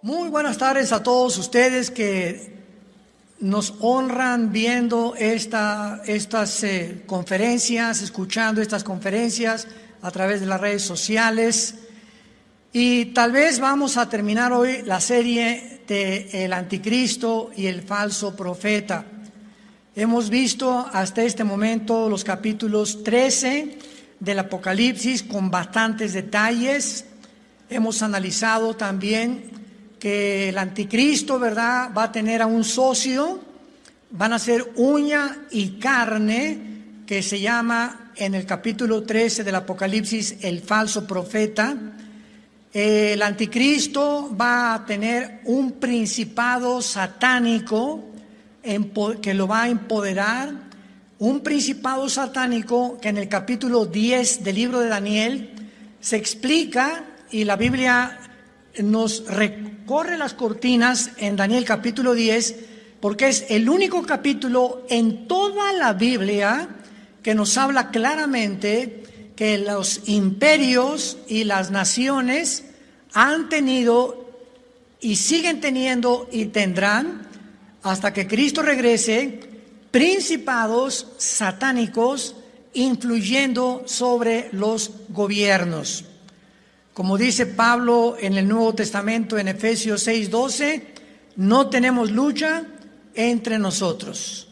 Muy buenas tardes a todos ustedes que nos honran viendo estas conferencias, escuchando estas conferencias a través de las redes sociales. Y tal vez vamos a terminar hoy la serie de El Anticristo y el Falso Profeta. Hemos visto hasta este momento los capítulos 13 del Apocalipsis con bastantes detalles. Hemos analizado también que el anticristo, ¿verdad?, va a tener a un socio, van a ser uña y carne, que se llama en el capítulo 13 del Apocalipsis el falso profeta. El anticristo va a tener un principado satánico que lo va a empoderar, un principado satánico que en el capítulo 10 del libro de Daniel se explica, y la Biblia nos recorre las cortinas en Daniel capítulo 10, porque es el único capítulo en toda la Biblia que nos habla claramente que los imperios y las naciones han tenido y siguen teniendo y tendrán, hasta que Cristo regrese, principados satánicos influyendo sobre los gobiernos. Como dice Pablo en el Nuevo Testamento en Efesios 6:12, no tenemos lucha entre nosotros,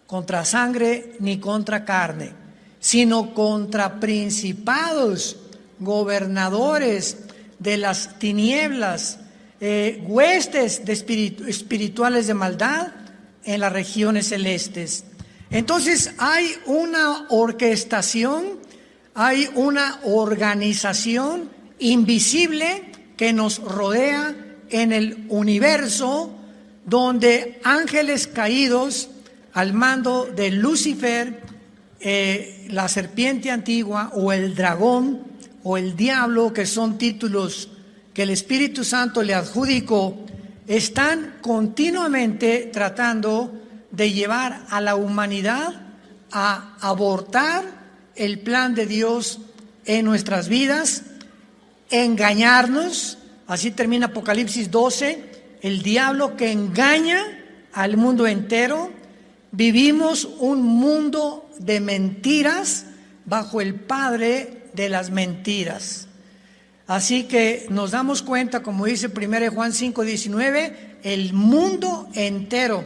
contra sangre ni contra carne, sino contra principados, gobernadores de las tinieblas, huestes de espirituales de maldad en las regiones celestes. Entonces hay una orquestación, hay una organización invisible que nos rodea en el universo, donde ángeles caídos al mando de Lucifer, la serpiente antigua o el dragón o el diablo, que son títulos que el Espíritu Santo le adjudicó, están continuamente tratando de llevar a la humanidad a abortar el plan de Dios en nuestras vidas, engañarnos. Así termina Apocalipsis 12, el diablo que engaña al mundo entero. Vivimos un mundo de mentiras bajo el padre de las mentiras. Así que nos damos cuenta, como dice 1 Juan 5:19, el mundo entero,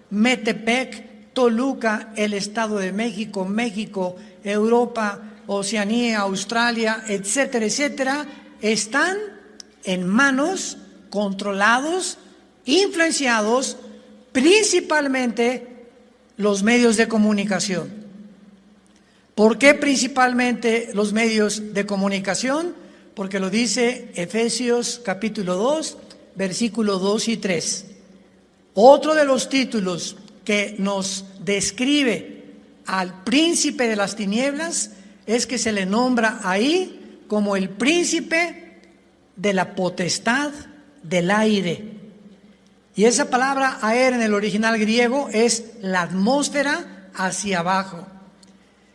Metepec, Toluca, el Estado de México, México, Europa, Oceanía, Australia, etcétera, etcétera, están en manos, controlados, influenciados, principalmente los medios de comunicación. ¿Por qué principalmente los medios de comunicación? Porque lo dice Efesios capítulo 2, versículos 2 y 3. Otro de los títulos que nos describe al príncipe de las tinieblas es que se le nombra ahí como el príncipe de la potestad del aire. Y esa palabra aer en el original griego es la atmósfera hacia abajo.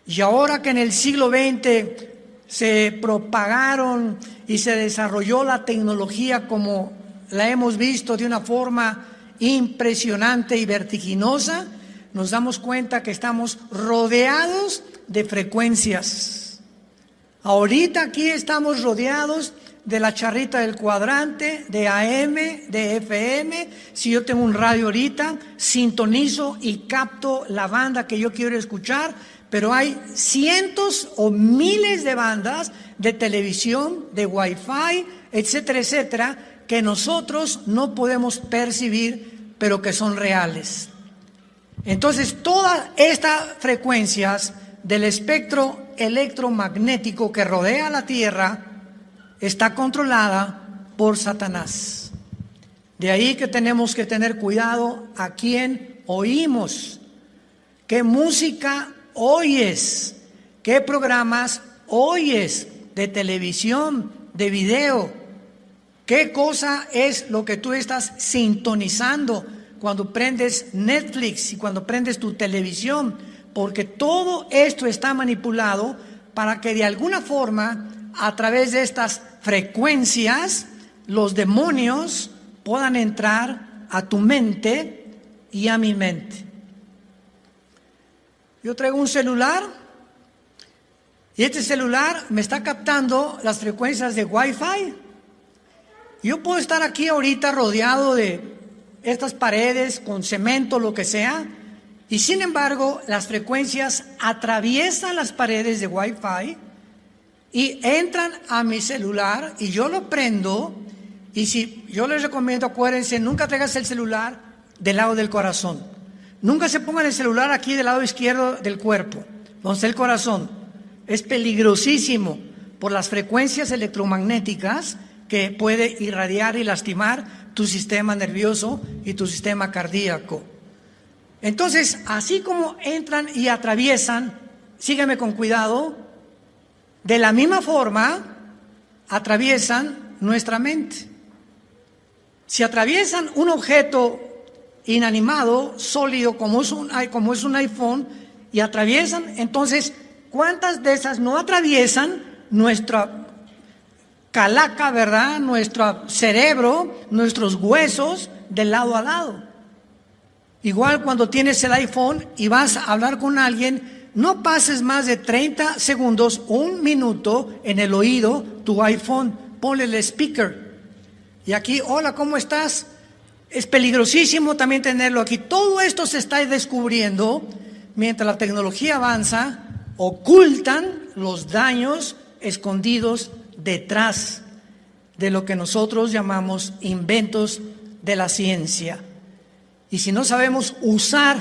Y ahora que en el siglo XX se propagaron y se desarrolló la tecnología como la hemos visto de una forma impresionante y vertiginosa, nos damos cuenta que estamos rodeados de frecuencias. Ahorita aquí estamos rodeados de la charrita del cuadrante, de AM, de FM. Si yo tengo un radio ahorita, sintonizo y capto la banda que yo quiero escuchar, pero hay cientos o miles de bandas de televisión, de Wi-Fi, etcétera, etcétera, que nosotros no podemos percibir, pero que son reales. Entonces, todas estas frecuencias del espectro electromagnético que rodea la Tierra está controlada por Satanás. De ahí que tenemos que tener cuidado a quién oímos, qué música oyes, qué programas oyes de televisión, de video, qué cosa es lo que tú estás sintonizando cuando prendes Netflix y cuando prendes tu televisión, porque todo esto está manipulado para que de alguna forma, a través de estas frecuencias, los demonios puedan entrar a tu mente y a mi mente. Yo traigo un celular y este celular me está captando las frecuencias de Wi-Fi. Yo puedo estar aquí ahorita rodeado de estas paredes con cemento, lo que sea, y sin embargo las frecuencias atraviesan las paredes de Wi-Fi y entran a mi celular y yo lo prendo. Y si yo les recomiendo, acuérdense, nunca traigas el celular del lado del corazón. Nunca se pongan el celular aquí del lado izquierdo del cuerpo, donde está el corazón. Es peligrosísimo por las frecuencias electromagnéticas que puede irradiar y lastimar tu sistema nervioso y tu sistema cardíaco. Entonces, así como entran y atraviesan, sígueme con cuidado, de la misma forma atraviesan nuestra mente. Si atraviesan un objeto inanimado, sólido, como es un iPhone, y atraviesan, entonces, ¿cuántas de esas no atraviesan nuestra calaca, verdad? Nuestro cerebro, nuestros huesos, de lado a lado. Igual cuando tienes el iPhone y vas a hablar con alguien, no pases más de 30 segundos, un minuto en el oído tu iPhone, ponle el speaker. Y aquí, hola, ¿cómo estás? Es peligrosísimo también tenerlo aquí. Todo esto se está descubriendo mientras la tecnología avanza, ocultan los daños escondidos detrás de lo que nosotros llamamos inventos de la ciencia. Y si no sabemos usar,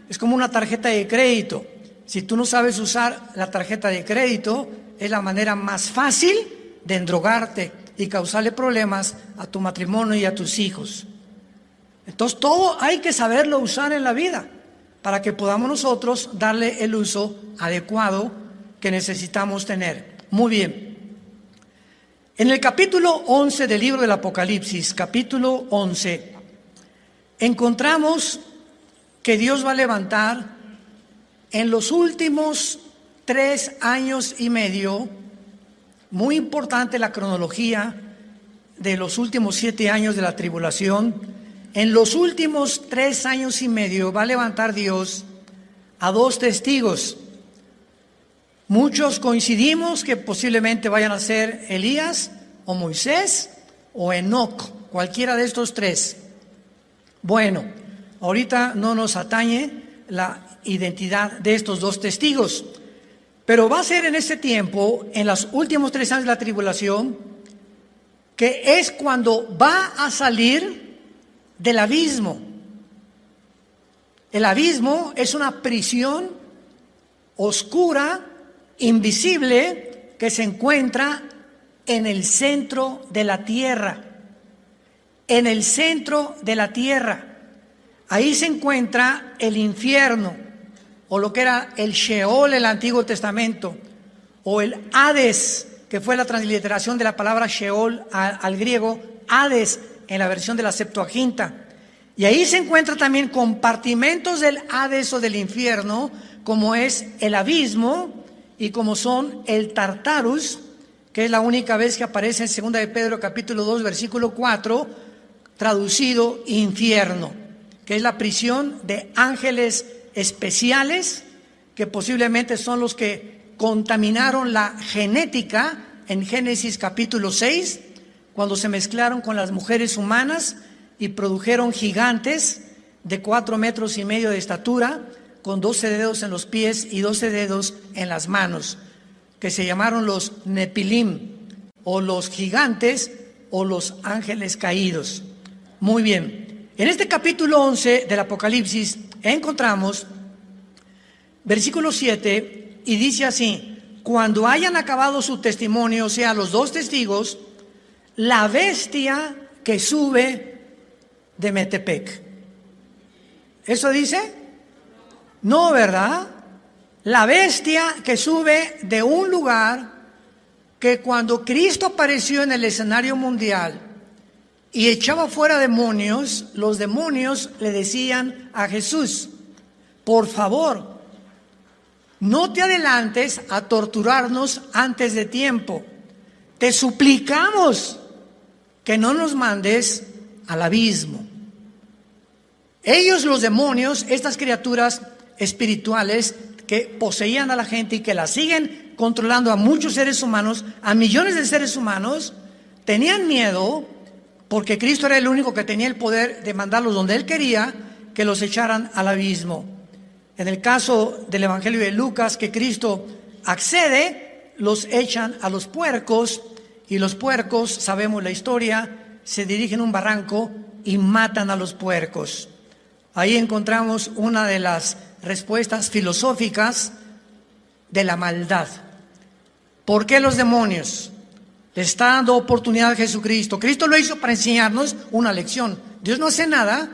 es como una tarjeta de crédito. Si tú no sabes usar la tarjeta de crédito, es la manera más fácil de endrogarte y causarle problemas a tu matrimonio y a tus hijos. Entonces todo hay que saberlo usar en la vida para que podamos nosotros darle el uso adecuado que necesitamos tener. Muy bien. En el capítulo 11 del libro del Apocalipsis, capítulo 11, encontramos que Dios va a levantar en los últimos 3 años y medio, muy importante la cronología de los últimos 7 años de la tribulación, en los últimos 3 años y medio va a levantar Dios a 2 testigos. Muchos coincidimos que posiblemente vayan a ser Elías o Moisés o Enoc, cualquiera de estos 3. Bueno, ahorita no nos atañe la identidad de estos 2 testigos, pero va a ser en ese tiempo, en los últimos 3 años de la tribulación, que es cuando va a salir del abismo. El abismo es una prisión oscura, invisible, que se encuentra en el centro de la tierra. En el centro de la tierra. Ahí se encuentra el infierno, o lo que era el Sheol en el Antiguo Testamento, o el Hades, que fue la transliteración de la palabra Sheol al griego, Hades en la versión de la Septuaginta. Y ahí se encuentra también compartimentos del Hades o del infierno, como es el abismo y como son el Tartarus, que es la única vez que aparece en 2 de Pedro capítulo 2 versículo 4, traducido infierno, que es la prisión de ángeles especiales, que posiblemente son los que contaminaron la genética en Génesis capítulo 6, cuando se mezclaron con las mujeres humanas y produjeron gigantes de 4,5 metros de estatura, con 12 dedos en los pies y 12 dedos en las manos, que se llamaron los Nepilim, o los gigantes, o los ángeles caídos. Muy bien, en este capítulo 11 del Apocalipsis encontramos versículo 7 y dice así: cuando hayan acabado su testimonio, o sea, los 2 testigos, la bestia que sube de Metepec. ¿Eso dice? No, ¿verdad? La bestia que sube de un lugar que cuando Cristo apareció en el escenario mundial y echaba fuera demonios, los demonios le decían a Jesús: por favor, no te adelantes a torturarnos antes de tiempo. Te suplicamos que no nos mandes al abismo. Ellos, los demonios, estas criaturas espirituales que poseían a la gente y que la siguen controlando a muchos seres humanos, a millones de seres humanos, tenían miedo porque Cristo era el único que tenía el poder de mandarlos donde Él quería, que los echaran al abismo. En el caso del Evangelio de Lucas, que Cristo accede, los echan a los puercos, y los puercos, sabemos la historia, se dirigen a un barranco y matan a los puercos. Ahí encontramos una de las respuestas filosóficas de la maldad. ¿Por qué los demonios? Le está dando oportunidad a Jesucristo. Cristo lo hizo para enseñarnos una lección. Dios no hace nada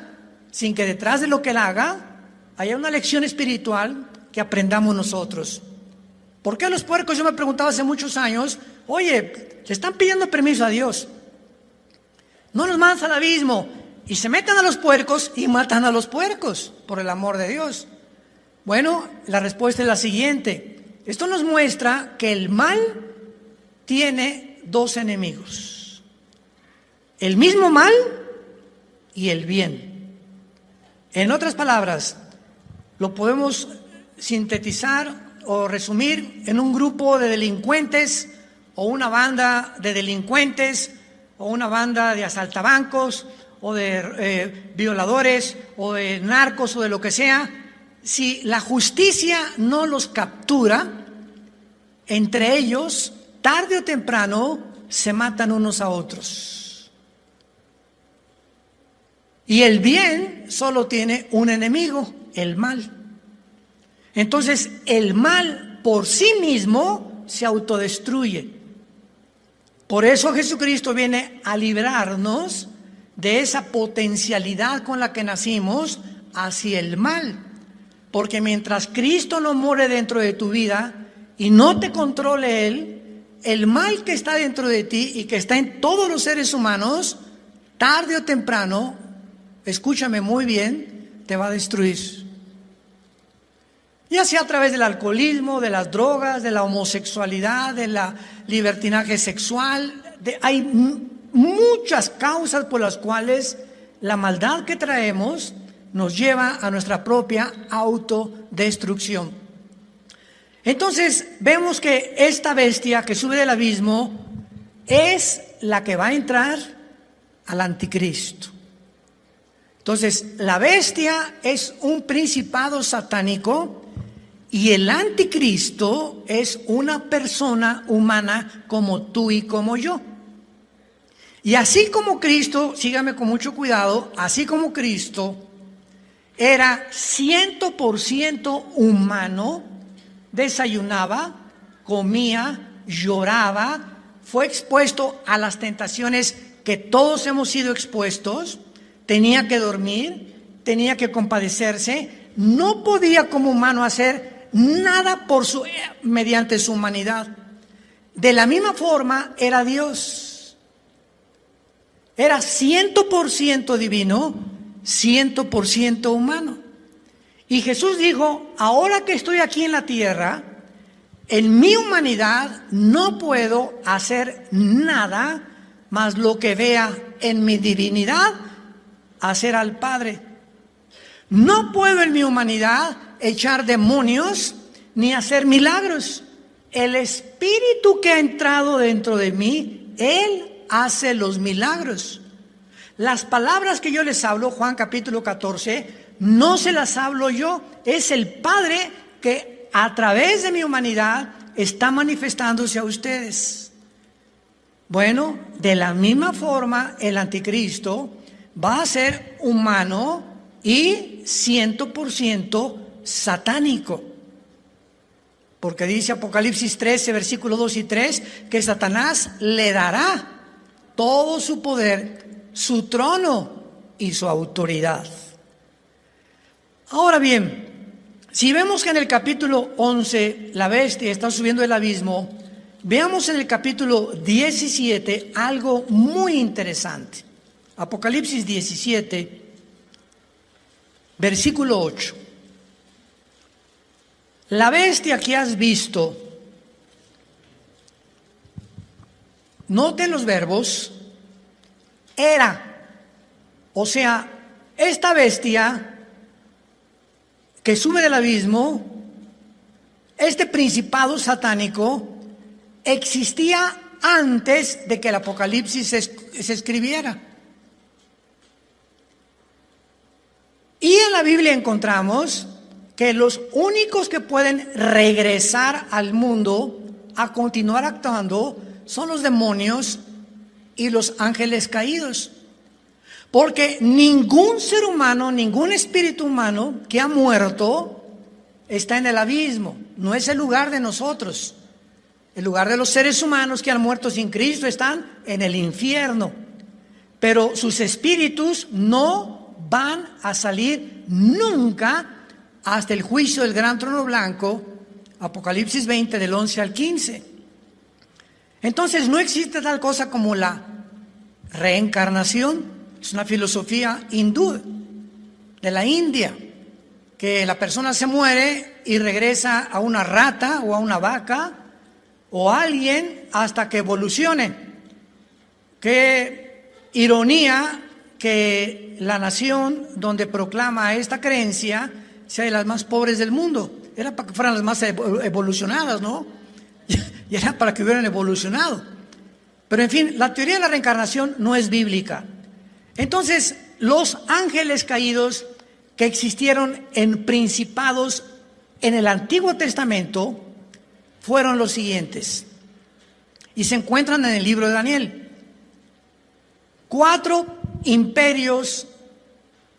sin que detrás de lo que Él haga haya una lección espiritual que aprendamos nosotros. ¿Por qué los puercos? Yo me preguntaba hace muchos años, oye, le están pidiendo permiso a Dios. No nos mandas al abismo. Y se meten a los puercos y matan a los puercos, por el amor de Dios. Bueno, la respuesta es la siguiente. Esto nos muestra que el mal tiene dos enemigos. El mismo mal y el bien. En otras palabras, lo podemos sintetizar o resumir en un grupo de delincuentes o una banda de delincuentes o una banda de asaltabancos o de violadores o de narcos o de lo que sea. Si la justicia no los captura, entre ellos, tarde o temprano, se matan unos a otros. Y el bien solo tiene un enemigo, el mal. Entonces, el mal por sí mismo se autodestruye. Por eso Jesucristo viene a librarnos de esa potencialidad con la que nacimos hacia el mal. Porque mientras Cristo no more dentro de tu vida y no te controle Él, el mal que está dentro de ti y que está en todos los seres humanos, tarde o temprano, escúchame muy bien, te va a destruir. Ya sea a través del alcoholismo, de las drogas, de la homosexualidad, de la libertinaje sexual, hay muchas causas por las cuales la maldad que traemos nos lleva a nuestra propia autodestrucción. Entonces vemos que esta bestia que sube del abismo es la que va a entrar al anticristo. Entonces la bestia es un principado satánico y el anticristo es una persona humana como tú y como yo. Y así como Cristo, sígame con mucho cuidado, así como Cristo era 100% humano, desayunaba, comía, lloraba, fue expuesto a las tentaciones que todos hemos sido expuestos, tenía que dormir, tenía que compadecerse, no podía como humano hacer nada mediante su humanidad. De la misma forma era Dios. Era 100% divino, 100% humano. Y Jesús dijo, ahora que estoy aquí en la tierra, en mi humanidad no puedo hacer nada más lo que vea en mi divinidad hacer al Padre. No puedo en mi humanidad echar demonios ni hacer milagros. El Espíritu que ha entrado dentro de mí, Él hace los milagros. Las palabras que yo les hablo, Juan capítulo 14, no se las hablo yo, es el Padre que a través de mi humanidad está manifestándose a ustedes. Bueno, de la misma forma el anticristo va a ser humano y 100% satánico. Porque dice Apocalipsis 13, versículos 2 y 3, que Satanás le dará todo su poder, su trono y su autoridad. Ahora bien, si vemos que en el capítulo 11 la bestia está subiendo del abismo, veamos en el capítulo 17 algo muy interesante. Apocalipsis 17, versículo 8. La bestia que has visto, noten los verbos, era, O sea, esta bestia que sube del abismo, este principado satánico, existía antes de que el Apocalipsis se escribiera. Y en la Biblia encontramos que los únicos que pueden regresar al mundo a continuar actuando son los demonios y los ángeles caídos. Porque ningún ser humano, ningún espíritu humano que ha muerto está en el abismo. No es el lugar de nosotros. El lugar de los seres humanos que han muerto sin Cristo están en el infierno. Pero sus espíritus no van a salir nunca hasta el juicio del gran trono blanco, Apocalipsis 20 del 11 al 15. Entonces no existe tal cosa como la reencarnación. Es una filosofía hindú de la India, que la persona se muere y regresa a una rata o a una vaca o a alguien hasta que evolucione. Qué ironía que la nación donde proclama esta creencia sea de las más pobres del mundo. Era para que fueran las más evolucionadas, ¿no? Y era para que hubieran evolucionado. Pero en fin, la teoría de la reencarnación no es bíblica. Entonces, los ángeles caídos que existieron en principados en el Antiguo Testamento fueron los siguientes. Y se encuentran en el libro de Daniel. 4 imperios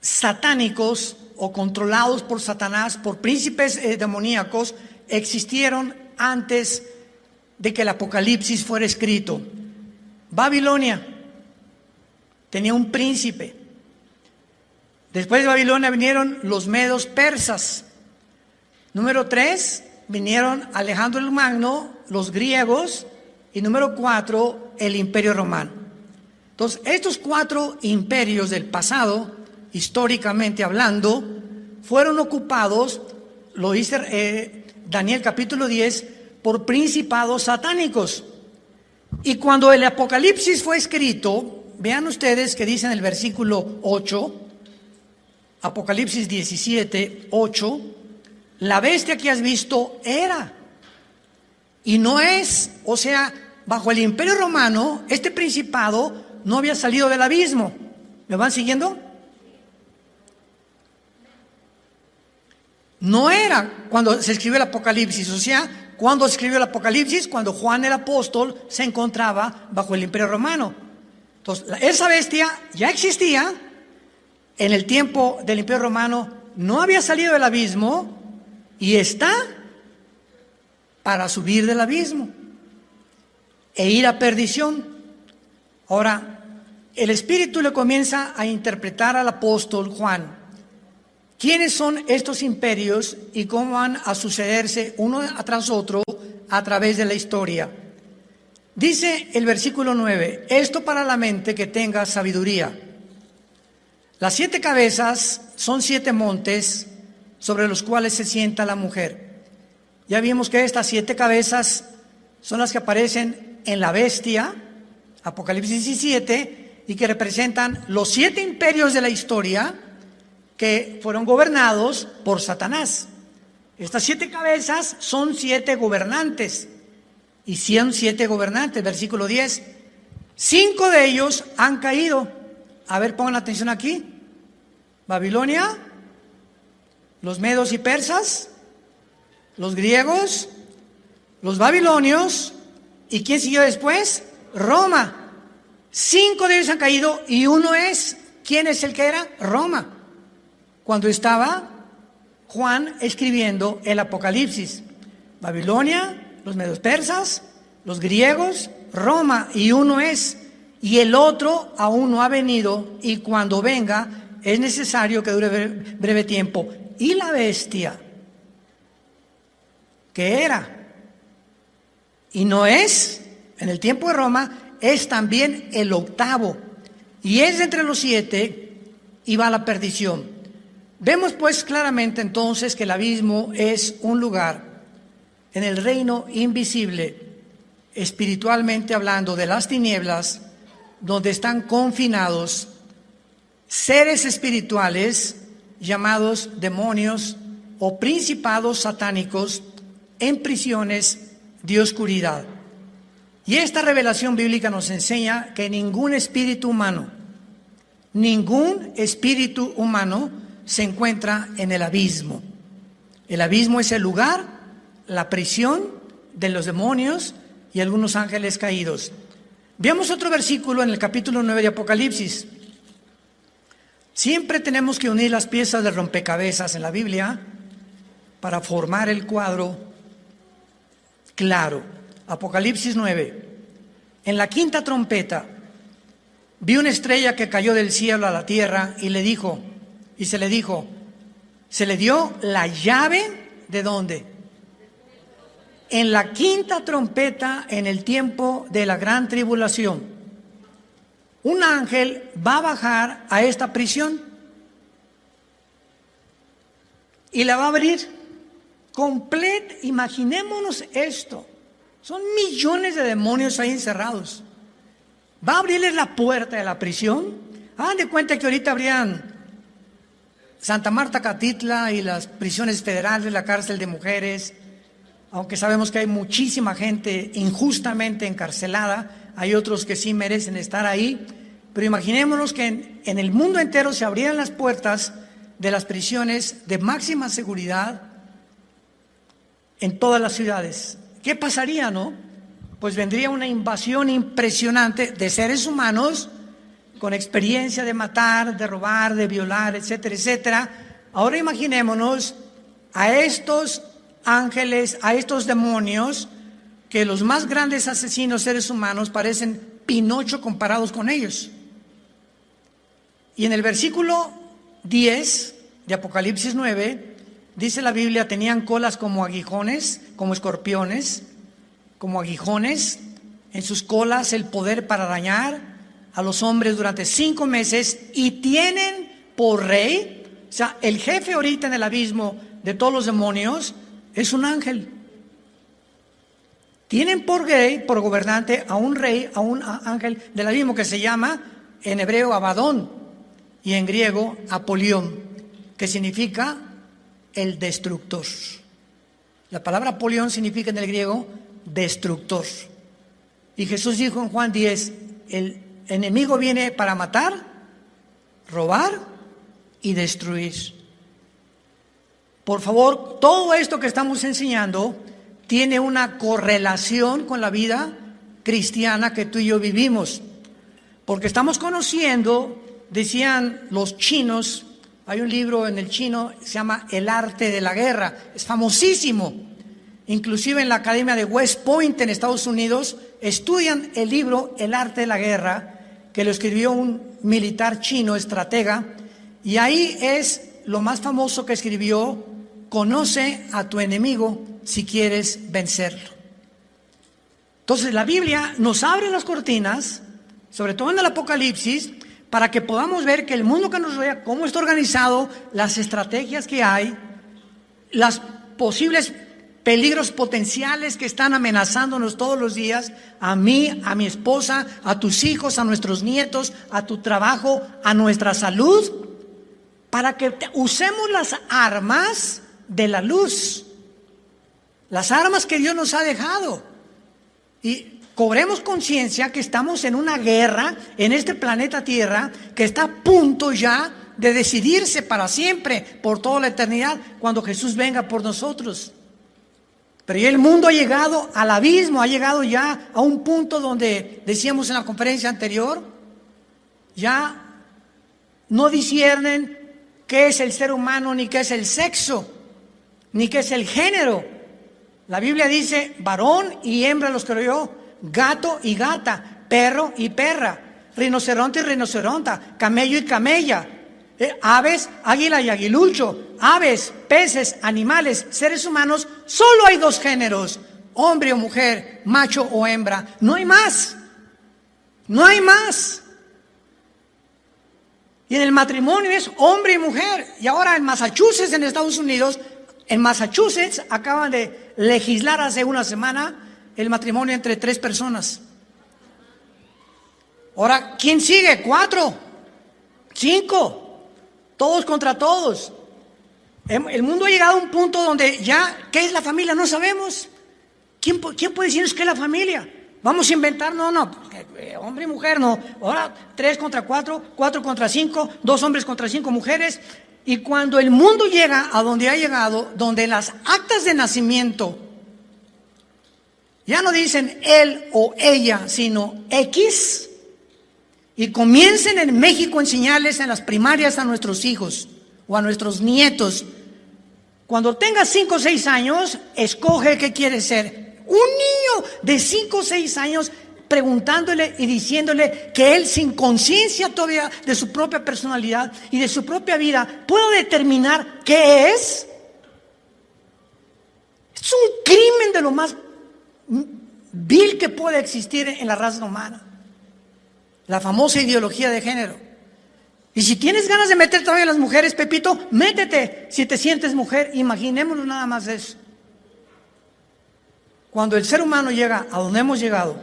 satánicos o controlados por Satanás, por príncipes demoníacos, existieron antes de que el Apocalipsis fuera escrito. Babilonia tenía un príncipe. Después de Babilonia vinieron los medos persas. Número 3, vinieron Alejandro el Magno, los griegos. Y número 4, el Imperio Romano. Entonces, estos 4 imperios del pasado, históricamente hablando, fueron ocupados, lo dice Daniel capítulo 10, por principados satánicos. Y cuando el Apocalipsis fue escrito, vean ustedes que dice en el versículo 8, Apocalipsis 17, 8, la bestia que has visto era y no es. O sea, bajo el Imperio Romano, este principado no había salido del abismo. ¿Me van siguiendo? No era cuando se escribió el Apocalipsis. O sea, cuando se escribió el Apocalipsis, cuando Juan el apóstol se encontraba bajo el Imperio Romano. Entonces, esa bestia ya existía en el tiempo del Imperio Romano, no había salido del abismo y está para subir del abismo e ir a perdición. Ahora, el Espíritu le comienza a interpretar al apóstol Juan quiénes son estos imperios y cómo van a sucederse uno tras otro a través de la historia. Dice el versículo 9, esto para la mente que tenga sabiduría. Las 7 cabezas son 7 montes sobre los cuales se sienta la mujer. Ya vimos que estas 7 cabezas son las que aparecen en la bestia, Apocalipsis 17, y que representan los 7 imperios de la historia que fueron gobernados por Satanás. Estas 7 cabezas son 7 gobernantes, y son 7 gobernantes, versículo 10. 5 de ellos han caído. A ver, pongan atención aquí. Babilonia, los medos y persas, los griegos, los babilonios, ¿y quién siguió después? Roma. 5 de ellos han caído y uno es, ¿quién es el que era? Roma. Cuando estaba Juan escribiendo el Apocalipsis. Babilonia, los medos persas, los griegos, Roma, y uno es, y el otro aún no ha venido, y cuando venga es necesario que dure breve tiempo. Y la bestia, que era y no es, en el tiempo de Roma, es también el octavo, y es entre los 7 y va a la perdición. Vemos pues claramente entonces que el abismo es un lugar en el reino invisible, espiritualmente hablando, de las tinieblas, donde están confinados seres espirituales llamados demonios o principados satánicos en prisiones de oscuridad. Y esta revelación bíblica nos enseña que ningún espíritu humano se encuentra en el abismo. El abismo es el lugar, la prisión de los demonios y algunos ángeles caídos. Veamos otro versículo en el capítulo 9 de Apocalipsis. Siempre tenemos que unir las piezas de rompecabezas en la Biblia para formar el cuadro claro. Apocalipsis 9. En la quinta trompeta vi una estrella que cayó del cielo a la tierra y se le dio la llave ¿de dónde? En la quinta trompeta, en el tiempo de la gran tribulación, un ángel va a bajar a esta prisión y la va a abrir completa. Imaginémonos esto. Son millones de demonios ahí encerrados. Va a abrirles la puerta de la prisión. Hagan de cuenta que ahorita abrían Santa Marta, Catitla y las prisiones federales, la cárcel de mujeres. Aunque sabemos que hay muchísima gente injustamente encarcelada, hay otros que sí merecen estar ahí. Pero imaginémonos que en el mundo entero se abrieran las puertas de las prisiones de máxima seguridad en todas las ciudades. ¿Qué pasaría, no? Pues vendría una invasión impresionante de seres humanos con experiencia de matar, de robar, de violar, etcétera, etcétera. Ahora imaginémonos a estos ángeles, a estos demonios, que los más grandes asesinos seres humanos parecen Pinocho comparados con ellos. Y en el versículo 10 de Apocalipsis 9, dice la Biblia, tenían colas como aguijones, como escorpiones, como aguijones, en sus colas el poder para dañar a los hombres durante 5 meses, y tienen por rey, o sea, el jefe ahorita en el abismo de todos los demonios es un ángel. Tienen por rey, por gobernante, a un rey, a un ángel del abismo que se llama en hebreo Abadón y en griego Apolión, que significa el destructor. La palabra Apolión significa en el griego destructor. Y Jesús dijo en Juan 10, el enemigo viene para matar, robar y destruir. Por favor, todo esto que estamos enseñando tiene una correlación con la vida cristiana que tú y yo vivimos. Porque estamos conociendo, decían los chinos, hay un libro en el chino, se llama El arte de la guerra, es famosísimo. Inclusive en la Academia de West Point en Estados Unidos estudian el libro El arte de la guerra, que lo escribió un militar chino, estratega, y ahí es lo más famoso que escribió: conoce a tu enemigo si quieres vencerlo. Entonces la Biblia nos abre las cortinas, sobre todo en el Apocalipsis, para que podamos ver que el mundo que nos rodea, cómo está organizado, las estrategias que hay, las posibles peligros potenciales que están amenazándonos todos los días, a mí, a mi esposa, a tus hijos, a nuestros nietos, a tu trabajo, a nuestra salud, para que usemos las armas de la luz, las armas que Dios nos ha dejado, y cobremos conciencia que estamos en una guerra en este planeta Tierra que está a punto ya de decidirse para siempre, por toda la eternidad, cuando Jesús venga por nosotros. Pero ya el mundo ha llegado al abismo, ha llegado ya a un punto donde, decíamos en la conferencia anterior, ya no disciernen qué es el ser humano, ni qué es el sexo, ni qué es el género. La Biblia dice varón y hembra los creó, gato y gata, perro y perra, rinoceronte y rinoceronta, camello y camella, aves, águila y aguilucho, aves, peces, animales, seres humanos. Solo hay 2 géneros, hombre o mujer, macho o hembra, no hay más, no hay más. Y en el matrimonio es hombre y mujer. Y ahora en Massachusetts, en Estados Unidos, en Massachusetts acaban de legislar hace una semana el matrimonio entre 3 personas. Ahora, ¿quién sigue? 4. 5, todos contra todos. El mundo ha llegado a un punto donde ya, ¿qué es la familia? No sabemos. ¿Quién puede decirnos qué es la familia? Vamos a inventar, no, hombre y mujer, no. Ahora 3 contra 4, 4 contra 5, 2 hombres contra 5 mujeres. Y cuando el mundo llega a donde ha llegado, donde las actas de nacimiento ya no dicen él o ella, sino X, y comiencen en México a enseñarles en las primarias a nuestros hijos o a nuestros nietos. Cuando tengas 5 o 6 años, escoge qué quieres ser. Un niño de 5 o 6 años preguntándole y diciéndole que él, sin conciencia todavía de su propia personalidad y de su propia vida, puede determinar qué es. Es un crimen de lo más vil que puede existir en la raza humana. La famosa ideología de género. Y si tienes ganas de meter todavía a las mujeres, Pepito, métete. Si te sientes mujer, imaginémonos nada más eso. Cuando el ser humano llega a donde hemos llegado,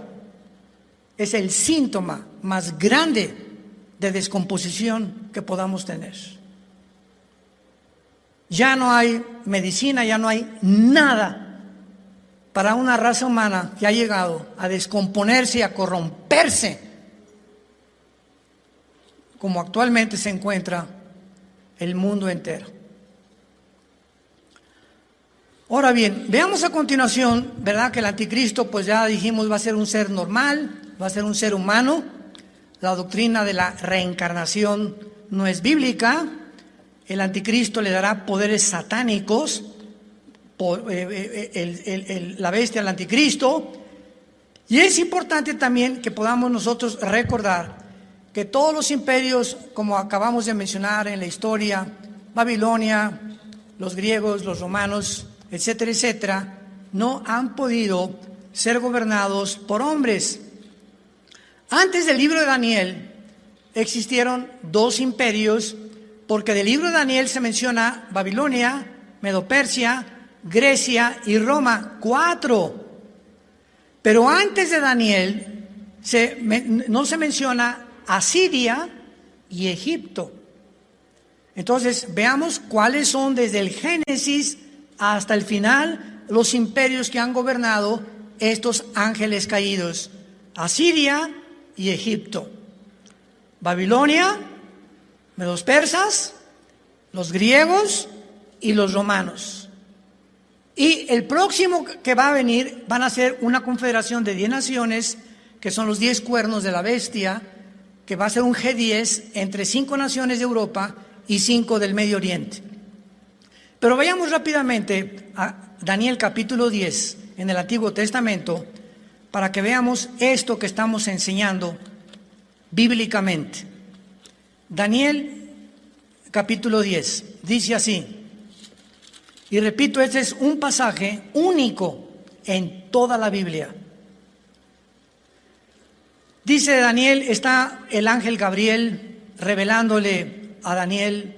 es el síntoma más grande de descomposición que podamos tener. Ya no hay medicina, ya no hay nada para una raza humana que ha llegado a descomponerse y a corromperse como actualmente se encuentra el mundo entero. Ahora bien, veamos a continuación, ¿verdad? Que el anticristo, pues ya dijimos, va a ser un ser normal, va a ser un ser humano. La doctrina de la reencarnación no es bíblica. El anticristo le dará poderes satánicos, la bestia al anticristo. Y es importante también que podamos nosotros recordar que todos los imperios, como acabamos de mencionar en la historia, Babilonia, los griegos, los romanos, etcétera, etcétera, no han podido ser gobernados por hombres. Antes del libro de Daniel existieron 2 imperios, porque del libro de Daniel se menciona Babilonia, Medo-Persia, Grecia y Roma, 4. Pero antes de Daniel no se menciona Asiria y Egipto. Entonces veamos cuáles son desde el Génesis hasta el final los imperios que han gobernado estos ángeles caídos: Asiria y Egipto, Babilonia, los persas, los griegos y los romanos. Y el próximo que va a venir van a ser una confederación de 10 naciones, que son los 10 cuernos de la bestia, que va a ser un G10 entre 5 naciones de Europa y 5 del Medio Oriente. Pero vayamos rápidamente a Daniel capítulo 10 en el Antiguo Testamento para que veamos esto que estamos enseñando bíblicamente. Daniel capítulo 10 dice así, y repito, este es un pasaje único en toda la Biblia. Dice Daniel, está el ángel Gabriel revelándole a Daniel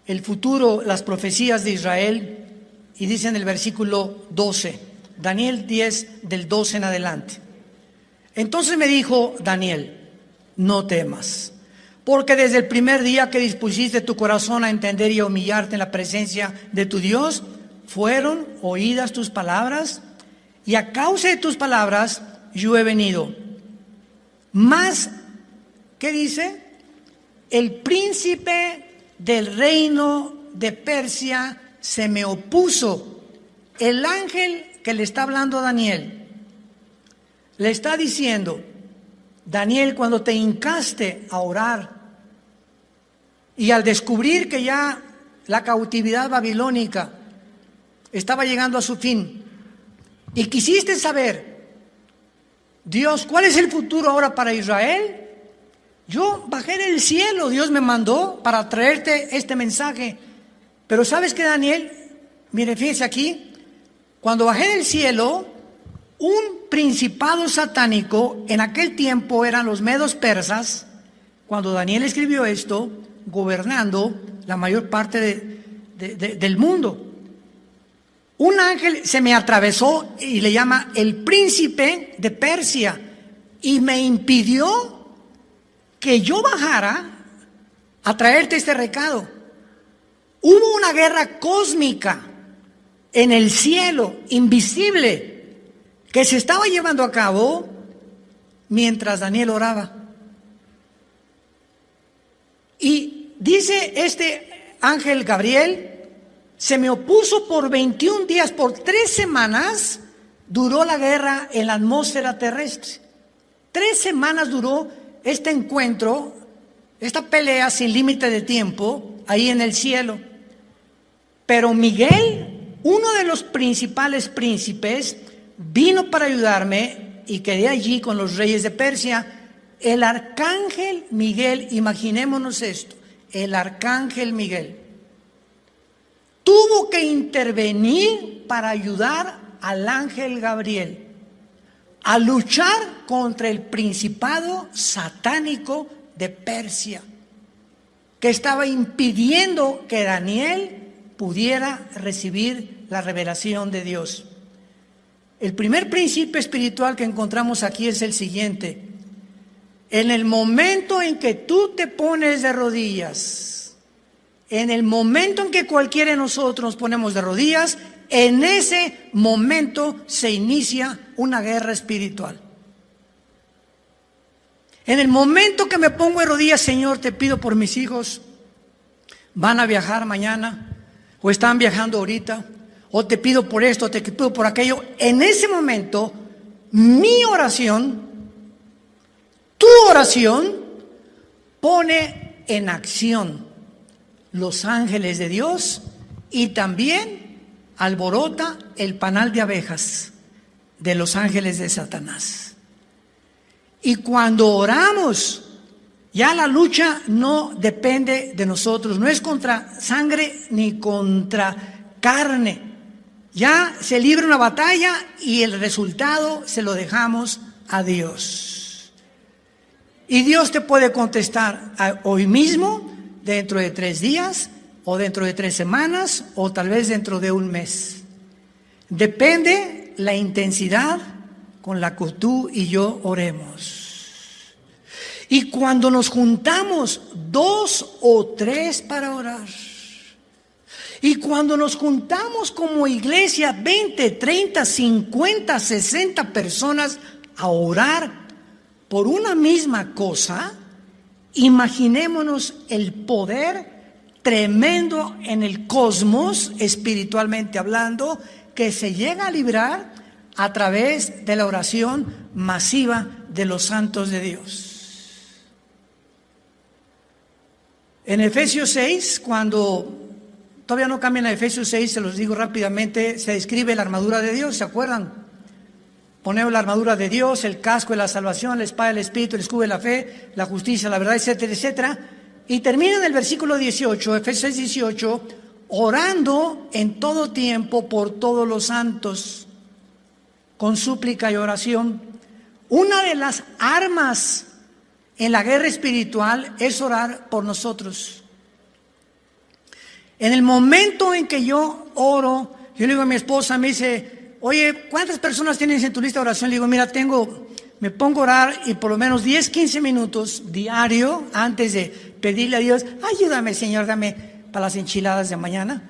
el futuro, las profecías de Israel, y dice en el versículo 12, Daniel 10 del 12 en adelante. Entonces me dijo Daniel, no temas, porque desde el primer día que dispusiste tu corazón a entender y a humillarte en la presencia de tu Dios, fueron oídas tus palabras, y a causa de tus palabras yo he venido. Mas, ¿qué dice? El príncipe del reino de Persia se me opuso. El ángel que le está hablando a Daniel le está diciendo, Daniel, cuando te hincaste a orar y al descubrir que ya la cautividad babilónica estaba llegando a su fin y quisiste saber, Dios, ¿cuál es el futuro ahora para Israel? Yo bajé del cielo, Dios me mandó para traerte este mensaje. Pero ¿sabes qué, Daniel? Mire, fíjese aquí, cuando bajé del cielo, un principado satánico, en aquel tiempo eran los medos persas, cuando Daniel escribió esto, gobernando la mayor parte del mundo. Un ángel se me atravesó y le llama el príncipe de Persia y me impidió que yo bajara a traerte este recado. Hubo una guerra cósmica en el cielo, invisible, que se estaba llevando a cabo mientras Daniel oraba. Y dice este ángel Gabriel, se me opuso por 21 días, por 3 semanas duró la guerra en la atmósfera terrestre. 3 semanas duró este encuentro, esta pelea sin límite de tiempo, ahí en el cielo. Pero Miguel, uno de los principales príncipes, vino para ayudarme y quedé allí con los reyes de Persia. El arcángel Miguel, imaginémonos esto, el arcángel Miguel tuvo que intervenir para ayudar al ángel Gabriel a luchar contra el principado satánico de Persia, que estaba impidiendo que Daniel pudiera recibir la revelación de Dios. El primer principio espiritual que encontramos aquí es el siguiente: en el momento en que tú te pones de rodillas, en el momento en que cualquiera de nosotros nos ponemos de rodillas, en ese momento se inicia una guerra espiritual. En el momento que me pongo de rodillas, Señor, te pido por mis hijos, van a viajar mañana, o están viajando ahorita, o te pido por esto, o te pido por aquello. En ese momento, mi oración, tu oración, pone en acción los ángeles de Dios y también alborota el panal de abejas de los ángeles de Satanás. Y cuando oramos, ya la lucha no depende de nosotros, no es contra sangre ni contra carne. Ya se libra una batalla y el resultado se lo dejamos a Dios. Y Dios te puede contestar hoy mismo, dentro de 3 días, o dentro de 3 semanas, o tal vez dentro de un mes. Depende la intensidad con la que tú y yo oremos. Y cuando nos juntamos 2 o 3 para orar, y cuando nos juntamos como iglesia 20, 30, 50, 60 personas a orar por una misma cosa, imaginémonos el poder tremendo en el cosmos, espiritualmente hablando, que se llega a librar a través de la oración masiva de los santos de Dios. En Efesios 6, cuando todavía no cambian a Efesios 6, se los digo rápidamente, se describe la armadura de Dios, ¿se acuerdan? Ponemos la armadura de Dios, el casco de la salvación, la espada del Espíritu, el escudo de la fe, la justicia, la verdad, etcétera, etcétera. Y termina en el versículo 18, Efesios 6, 18, orando en todo tiempo por todos los santos, con súplica y oración. Una de las armas en la guerra espiritual es orar por nosotros. En el momento en que yo oro, yo le digo a mi esposa, me dice, oye, ¿cuántas personas tienes en tu lista de oración? Le digo, mira, me pongo a orar y por lo menos 10, 15 minutos diario antes de pedirle a Dios, ayúdame, Señor, dame para las enchiladas de mañana.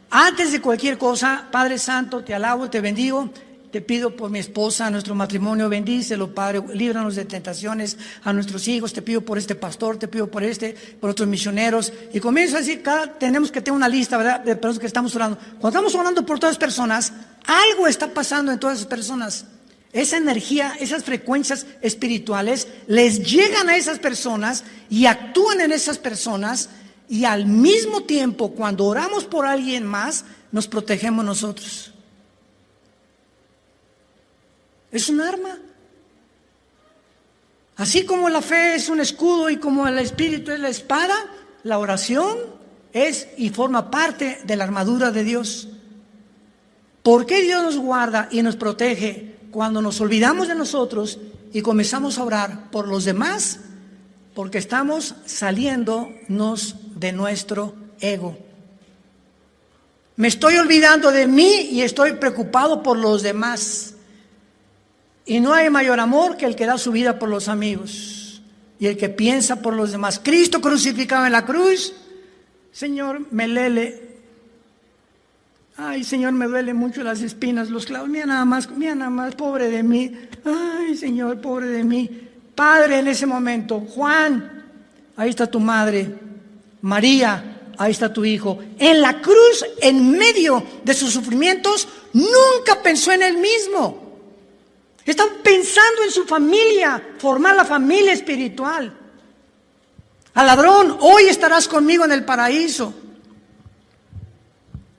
Antes de cualquier cosa, Padre Santo, te alabo, te bendigo. Te pido por mi esposa, nuestro matrimonio, bendícelo, Padre, líbranos de tentaciones a nuestros hijos, te pido por este pastor, te pido por otros misioneros, y comienzo a decir, tenemos que tener una lista, ¿verdad?, de personas que estamos orando. Cuando estamos orando por todas las personas, algo está pasando en todas esas personas. Esa energía, esas frecuencias espirituales les llegan a esas personas y actúan en esas personas, y al mismo tiempo, cuando oramos por alguien más, nos protegemos nosotros. Es un arma. Así como la fe es un escudo y como el Espíritu es la espada, la oración es y forma parte de la armadura de Dios. ¿Por qué Dios nos guarda y nos protege cuando nos olvidamos de nosotros y comenzamos a orar por los demás? Porque estamos saliéndonos de nuestro ego. Me estoy olvidando de mí y estoy preocupado por los demás. Y no hay mayor amor que el que da su vida por los amigos. y el que piensa por los demás. Cristo crucificado en la cruz, Señor, me lele. Ay, Señor, me duele mucho las espinas, los clavos. Mira nada más, pobre de mí. Ay, Señor, pobre de mí. Padre, en ese momento, Juan, ahí está tu madre. María, ahí está tu hijo. En la cruz, en medio de sus sufrimientos, nunca pensó en él mismo. Estaba pensando en su familia, formar la familia espiritual. Al ladrón, hoy estarás conmigo en el paraíso.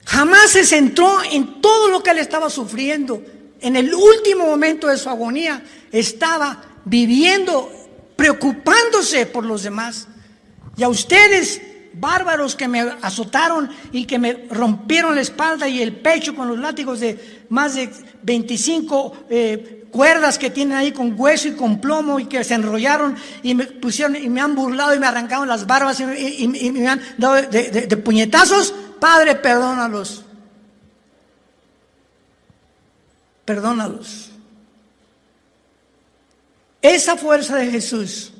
Jamás se centró en todo lo que él estaba sufriendo. En el último momento de su agonía, estaba viviendo, preocupándose por los demás. Y a ustedes, bárbaros que me azotaron y que me rompieron la espalda y el pecho con los látigos de más de 25 cuerdas que tienen ahí con hueso y con plomo y que se enrollaron y me pusieron y me han burlado y me arrancaron las barbas y me han dado de puñetazos. Padre, perdónalos. Perdónalos. Esa fuerza de Jesús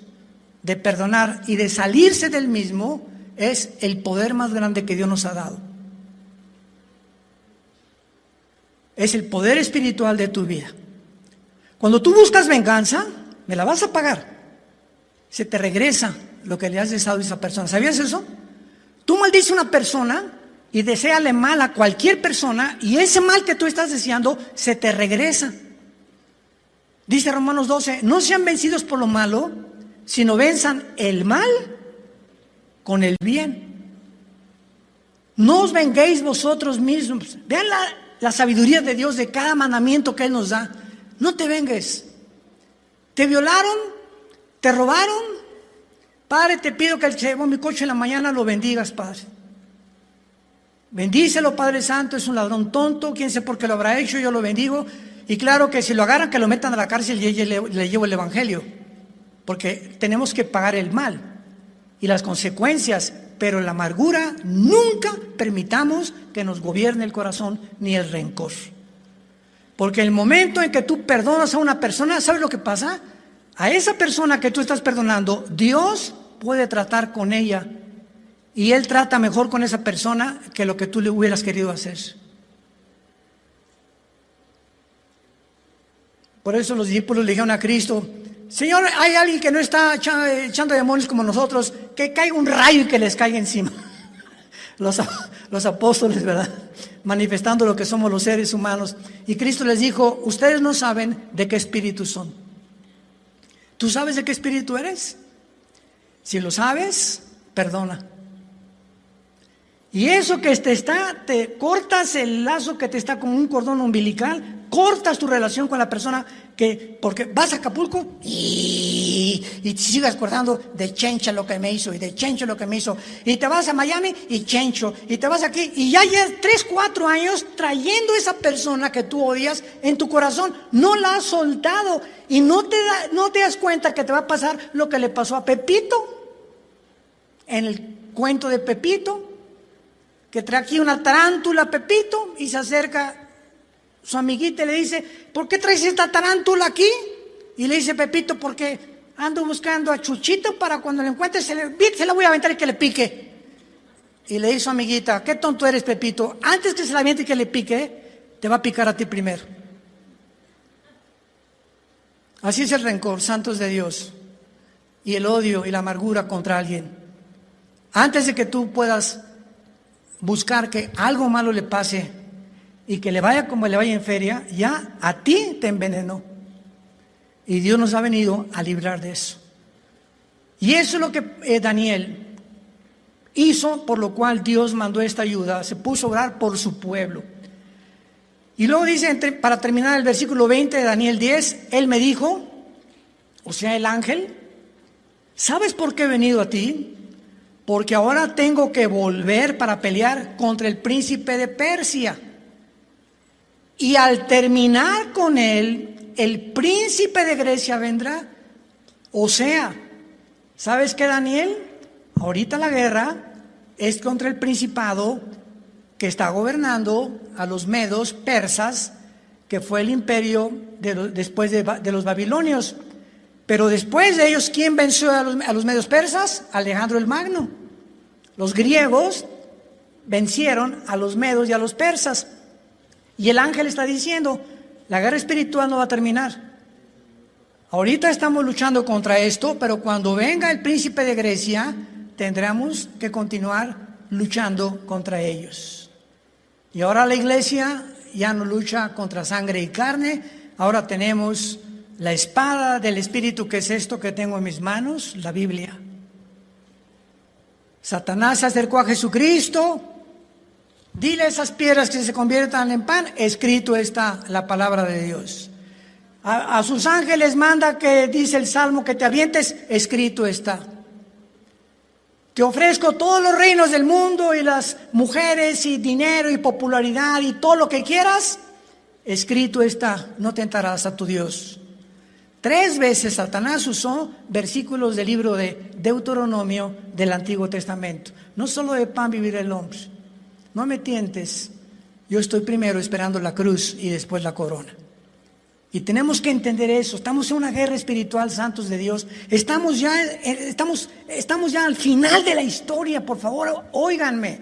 de perdonar y de salirse del mismo es el poder más grande que Dios nos ha dado. Es el poder espiritual de tu vida. Cuando tú buscas venganza, me la vas a pagar. Se te regresa lo que le has deseado a esa persona. ¿Sabías eso? Tú maldices a una persona y deséale mal a cualquier persona y ese mal que tú estás deseando se te regresa. Dice Romanos 12, no sean vencidos por lo malo, sino venzan el mal con el bien. No os venguéis vosotros mismos. Vean la sabiduría de Dios de cada mandamiento que Él nos da. No te vengues. Te violaron, te robaron. Padre, te pido que el que llevó mi coche en la mañana lo bendigas, Padre. Bendícelo, Padre Santo, es un ladrón tonto, quién sé por qué lo habrá hecho, yo lo bendigo. Y claro que si lo agarran, que lo metan a la cárcel y le llevo el evangelio. Porque tenemos que pagar el mal y las consecuencias, pero la amargura nunca permitamos que nos gobierne el corazón ni el rencor. Porque el momento en que tú perdonas a una persona, ¿sabes lo que pasa? A esa persona que tú estás perdonando, Dios puede tratar con ella y Él trata mejor con esa persona que lo que tú le hubieras querido hacer. Por eso los discípulos le dijeron a Cristo: Señor, hay alguien que no está echando demonios como nosotros, que caiga un rayo y que les caiga encima. Los apóstoles, ¿verdad? Manifestando lo que somos los seres humanos. Y Cristo les dijo: ustedes no saben de qué espíritu son. ¿Tú sabes de qué espíritu eres? Si lo sabes, perdona. Y eso que te cortas el lazo que te está como un cordón umbilical, cortas tu relación con la persona porque vas a Acapulco y te sigas acordando de Chencha lo que me hizo y de Chencho lo que me hizo, y te vas a Miami y Chencho, y te vas aquí y ya llevas 3, 4 años trayendo esa persona que tú odias en tu corazón, no la has soltado y no te das cuenta que te va a pasar lo que le pasó a Pepito en el cuento de Pepito, que trae aquí una tarántula Pepito y se acerca su amiguita y le dice: ¿por qué traes esta tarántula aquí? Y le dice Pepito: porque ando buscando a Chuchito para cuando le encuentre se la voy a aventar y que le pique. Y le dice su amiguita: qué tonto eres, Pepito, antes que se la aviente y que le pique, te va a picar a ti primero. Así es el rencor, santos de Dios, y el odio y la amargura contra alguien. Antes de que tú puedas buscar que algo malo le pase y que le vaya como le vaya en feria, ya a ti te envenenó. Y Dios nos ha venido a librar de eso. Y eso es lo que Daniel hizo, por lo cual Dios mandó esta ayuda. Se puso a orar por su pueblo. Y luego dice, para terminar el versículo 20 de Daniel 10, Él me dijo, o sea, el ángel: ¿sabes por qué he venido a ti? Porque ahora tengo que volver para pelear contra el príncipe de Persia. Y al terminar con él, el príncipe de Grecia vendrá. O sea, ¿sabes qué, Daniel? Ahorita la guerra es contra el principado que está gobernando a los medos persas, que fue el imperio después de los babilonios. Pero después de ellos, ¿quién venció a los medios persas? Alejandro el Magno. Los griegos vencieron a los medos y a los persas. Y el ángel está diciendo, la guerra espiritual no va a terminar. Ahorita estamos luchando contra esto, pero cuando venga el príncipe de Grecia, tendremos que continuar luchando contra ellos. Y ahora la iglesia ya no lucha contra sangre y carne, ahora tenemos la espada del Espíritu, que es esto que tengo en mis manos, la Biblia. Satanás se acercó a Jesucristo, dile a esas piedras que se conviertan en pan, escrito está la palabra de Dios. A sus ángeles manda que, dice el Salmo, que te avientes, escrito está. Te ofrezco todos los reinos del mundo y las mujeres y dinero y popularidad y todo lo que quieras, escrito está, no tentarás a tu Dios. 3 veces Satanás usó versículos del libro de Deuteronomio del Antiguo Testamento. No solo de pan vivirá el hombre. No me tientes, yo estoy primero esperando la cruz y después la corona. Y tenemos que entender eso. Estamos en una guerra espiritual, santos de Dios. Estamos ya al final de la historia, por favor, óiganme.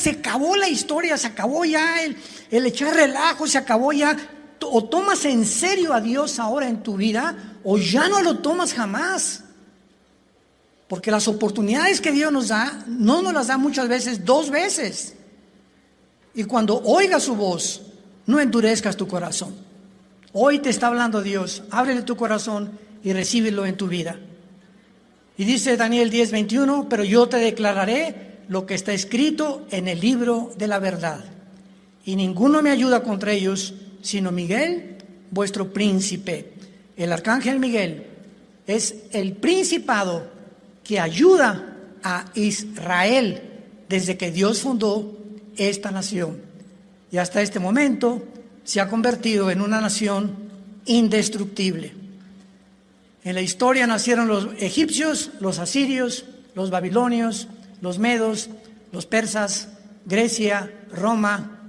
Se acabó la historia, se acabó ya el echar relajo, se acabó ya. O tomas en serio a Dios ahora en tu vida, o ya no lo tomas jamás. Porque las oportunidades que Dios nos da, no nos las da muchas veces 2 veces. Y cuando oigas su voz, no endurezcas tu corazón. Hoy te está hablando Dios, ábrele tu corazón y recíbelo en tu vida. Y dice Daniel 10:21, pero yo te declararé lo que está escrito en el libro de la verdad. Y ninguno me ayuda contra ellos, sino Miguel, vuestro príncipe. El arcángel Miguel es el principado que ayuda a Israel desde que Dios fundó esta nación. Y hasta este momento se ha convertido en una nación indestructible. En la historia nacieron los egipcios, los asirios, los babilonios, los medos, los persas, Grecia, Roma,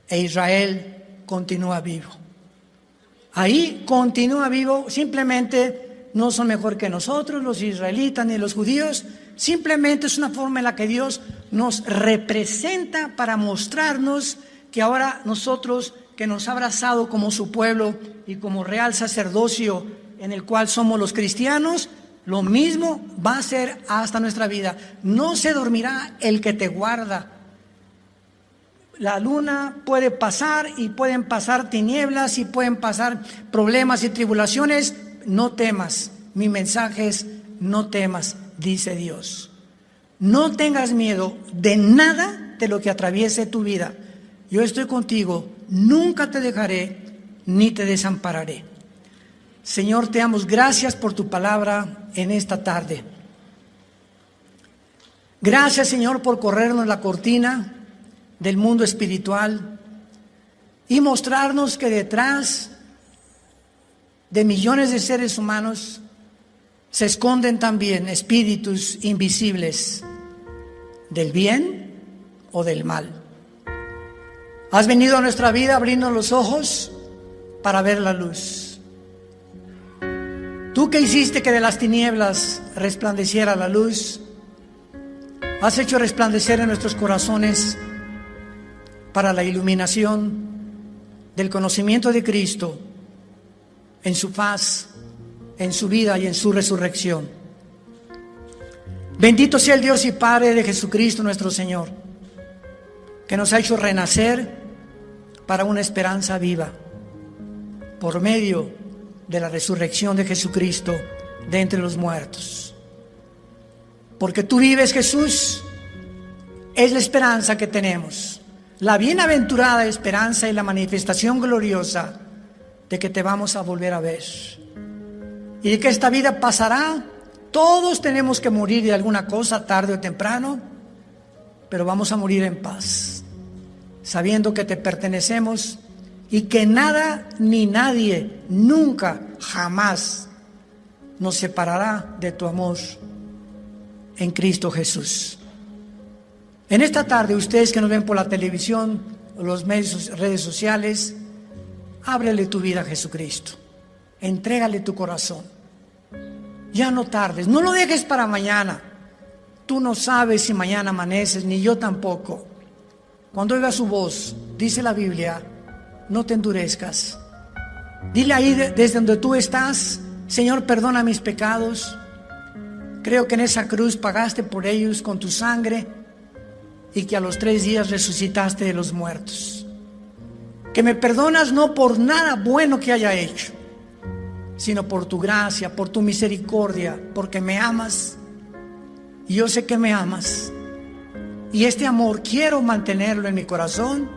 e Israel continúa vivo. Ahí continúa vivo, simplemente no son mejor que nosotros, los israelitas ni los judíos, simplemente es una forma en la que Dios nos representa para mostrarnos que ahora nosotros, que nos ha abrazado como su pueblo y como real sacerdocio en el cual somos los cristianos, lo mismo va a ser hasta nuestra vida. No se dormirá el que te guarda. La luna puede pasar y pueden pasar tinieblas y pueden pasar problemas y tribulaciones. No temas, mi mensaje es no temas, dice Dios. No tengas miedo de nada de lo que atraviese tu vida. Yo estoy contigo, nunca te dejaré ni te desampararé. Señor, te damos gracias por tu palabra en esta tarde. Gracias, Señor, por corrernos la cortina del mundo espiritual y mostrarnos que detrás de millones de seres humanos se esconden también espíritus invisibles del bien o del mal. Has venido a nuestra vida abriendo los ojos para ver la luz. Tú que hiciste que de las tinieblas resplandeciera la luz, has hecho resplandecer en nuestros corazones para la iluminación del conocimiento de Cristo en su faz, en su vida y en su resurrección. Bendito sea el Dios y Padre de Jesucristo nuestro Señor, que nos ha hecho renacer para una esperanza viva por medio de la resurrección de Jesucristo de entre los muertos. Porque tú vives, Jesús, es la esperanza que tenemos, la bienaventurada esperanza y la manifestación gloriosa de que te vamos a volver a ver y de que esta vida pasará. Todos tenemos que morir de alguna cosa tarde o temprano, pero vamos a morir en paz, sabiendo que te pertenecemos y que nada ni nadie nunca, jamás nos separará de tu amor en Cristo Jesús. En esta tarde, ustedes que nos ven por la televisión o los medios, redes sociales, ábrele tu vida a Jesucristo. Entrégale tu corazón. Ya no tardes, no lo dejes para mañana. Tú no sabes si mañana amaneces, ni yo tampoco. Cuando oigas su voz, dice la Biblia, no te endurezcas. Dile ahí desde donde tú estás: Señor, perdona mis pecados. Creo que en esa cruz pagaste por ellos con tu sangre y que a los 3 días resucitaste de los muertos. Que me perdonas no por nada bueno que haya hecho, sino por tu gracia, por tu misericordia, porque me amas. Y yo sé que me amas. Y este amor quiero mantenerlo en mi corazón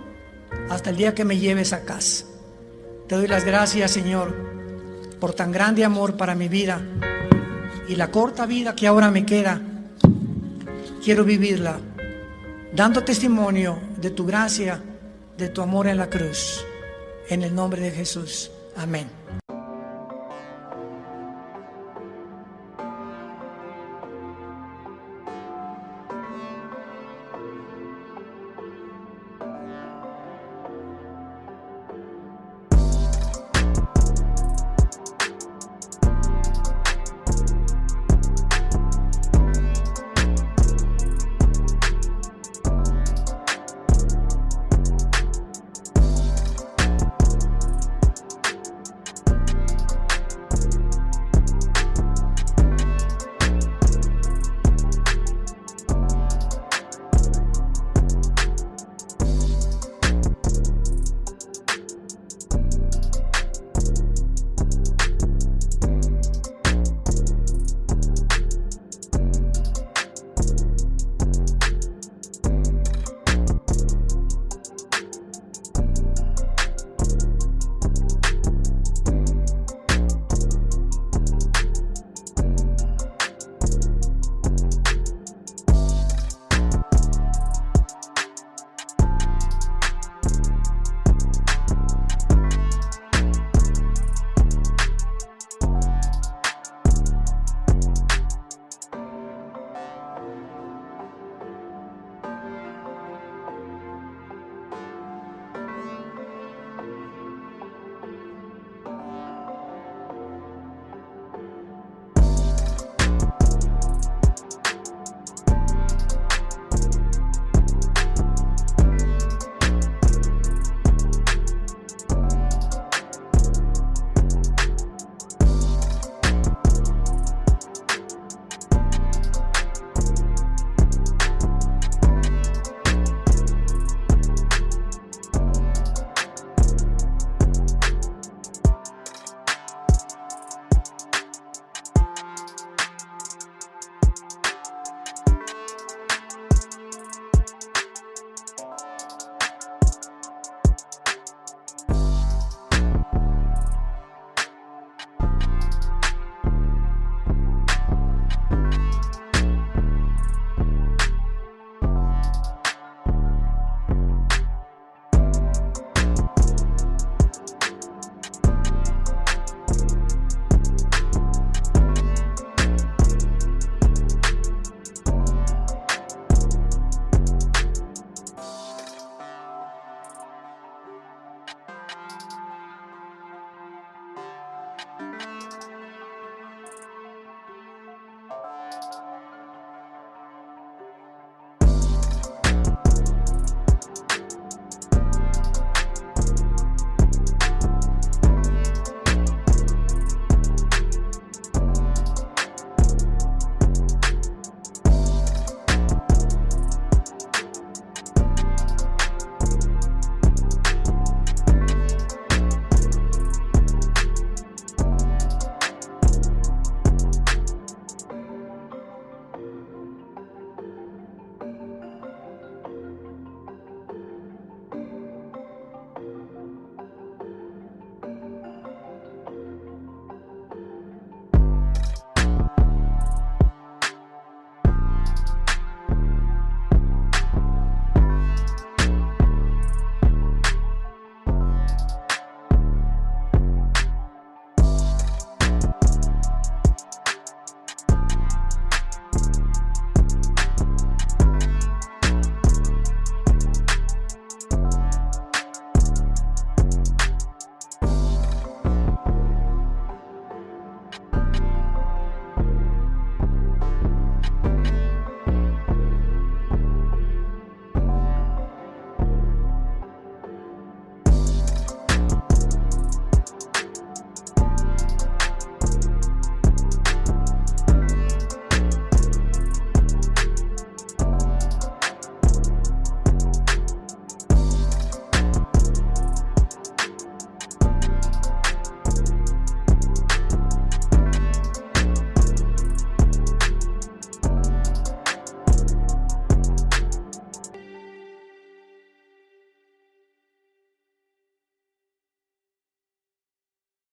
hasta el día que me lleves a casa. Te doy las gracias, Señor, por tan grande amor para mi vida. Y la corta vida que ahora me queda, quiero vivirla dando testimonio de tu gracia, de tu amor en la cruz. En el nombre de Jesús. Amén.